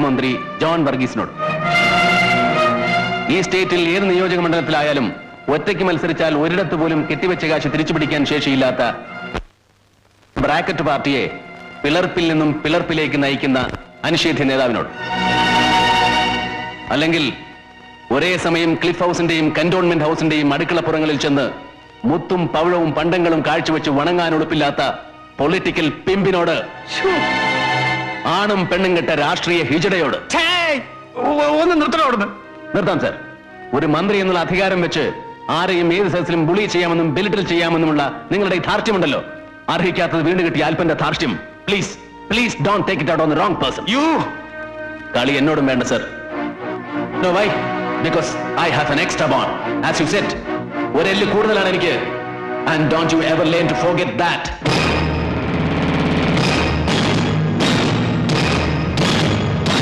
വകുപ്പ് മന്ത്രി ജോൺ വർഗീസിനോട്. ഈ സ്റ്റേറ്റിൽ ഏത് നിയോജക മണ്ഡലത്തിലായാലും ഒറ്റയ്ക്ക് മത്സരിച്ചാൽ ഒരിടത്ത് പോലും കെട്ടിവെച്ച കാശ് തിരിച്ചുപിടിക്കാൻ ശേഷിയില്ലാത്ത ബ്രാക്കറ്റ് പാർട്ടിയെ പിളർപ്പിൽ നിന്നും പിളർപ്പിലേക്ക് നയിക്കുന്ന അനിഷേധ്യ നേതാവിനോട്. അല്ലെങ്കിൽ ഒരേ സമയം ക്ലിഫ് ഹൗസിന്റെയും കന്റോൺമെന്റ് ഹൗസിന്റെയും അടുക്കളപ്പുറങ്ങളിൽ ചെന്ന് മുത്തും പവിഴവും പണ്ടങ്ങളും കാഴ്ചവെച്ച് വണങ്ങാൻ ഉടുപ്പില്ലാത്ത പൊളിറ്റിക്കൽ പിമ്പിനോട്, ആണും പെണ്ണും കെട്ട രാഷ്ട്രീയ ഹിജടയോട്. ഒന്ന് നിർത്തണോടുന്നു. നിർത്താം സർ. ഒരു മന്ത്രി എന്നുള്ള അധികാരം വെച്ച് ആരെയും ഏത് സദസ്സിലും ബുളി ചെയ്യാമെന്നും ബെലിറ്റിൽ ചെയ്യാമെന്നുമുള്ള നിങ്ങളുടെ ഈ ധാർഷ്ട്യമുണ്ടല്ലോ, അർഹിക്കാത്തത് വീണ്ടും കിട്ടിയ അല്പന്റെ ധാർഷ്ട്യം. Please please don't take it out on the wrong person. കളി എന്നോടും വേണ്ട sir. No, why? Because I have an extra bond. As you said, ഒരു എല്ല് കൂടുതലാണ് എനിക്ക്. And don't you ever learn to forget that.